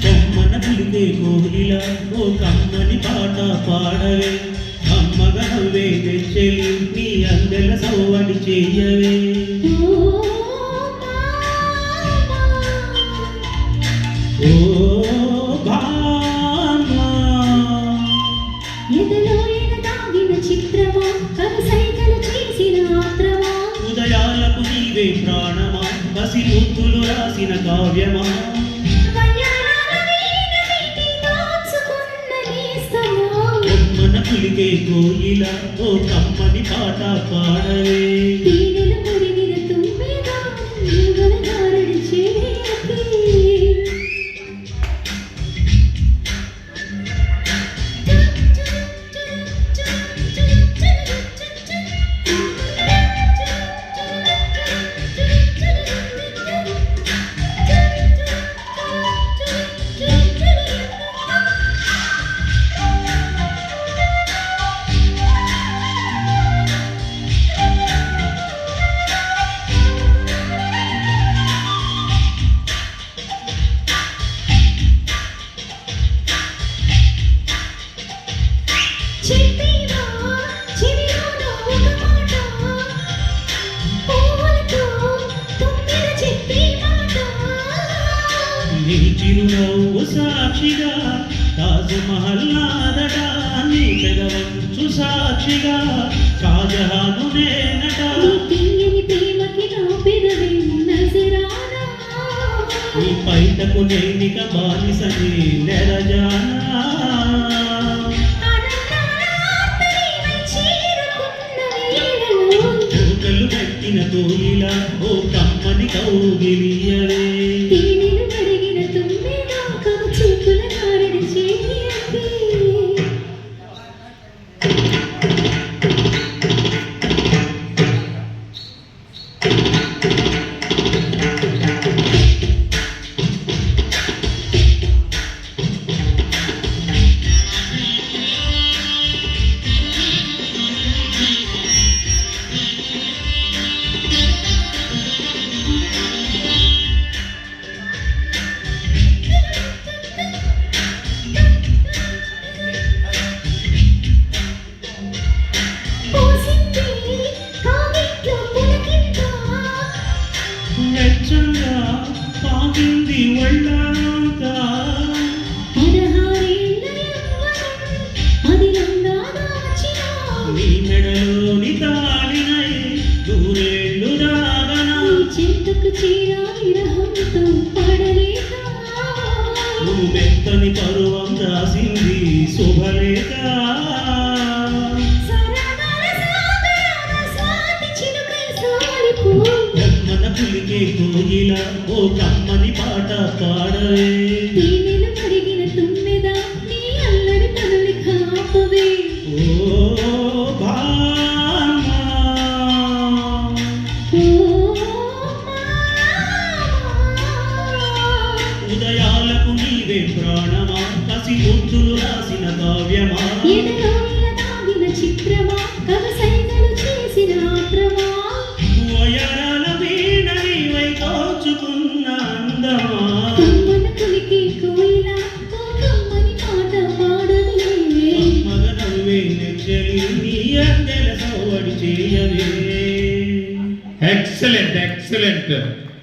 కొమ్మన పులికే కోయిల ఓ కమ్మని పాట పాడవే, అమ్మగా నవ్వే తెచ్చెలి నీ అందెల సవ్వడి చెయ్యవే. ఓ భామా ఎదలో ఎనదాగిన చిత్రమా, కనుసైగలు చేసిన ఆత్రమా, ఉదయాలకు నీవే ప్రాణమా, పసి ముద్దులు రాసిన కావ్యమా, కొమ్మన పులికే కోయిల ఓ కమ్మని పాట పాడవే. నీ చిరునవ్వు సాక్షిగా తాజ్ మహల్ నాదట, నీ పెదవంచు సాక్షిగా షాజహాను నేనట. నీ పైటకు నేనిక బానిసని నెరజానా, కోకలు పెట్టిన కోయిల ఓ కమ్మని కౌగిలియలే. వెచ్చంగా పాకింది ఒళ్ళంతా, నీ మెడలోని తాళినై దూరేళ్ళు దాగనా, నువ్వు మెత్తని పరువం రాసింది శుభలేఖ. కొమ్మన పులికే కోయిల ఓ కమ్మని పాట పాడవే. ఓ భామా ఉదయాలకు నీవే ప్రాణమా, కసి ముద్దులు రాసిన కావ్యమా, చిత్రమా, కనుసైగలు చేసిన ఆత్రమా, వయరాల వీణ నీవై దోచుకున్న అందమా, కొమ్మన పులికే కోయిల ఓ కమ్మని పాట పాడవే, అమ్మగా నవ్వే నెచ్చెలి నీ అందెల సవ్వడి చెయ్యవే. Excellent, excellent.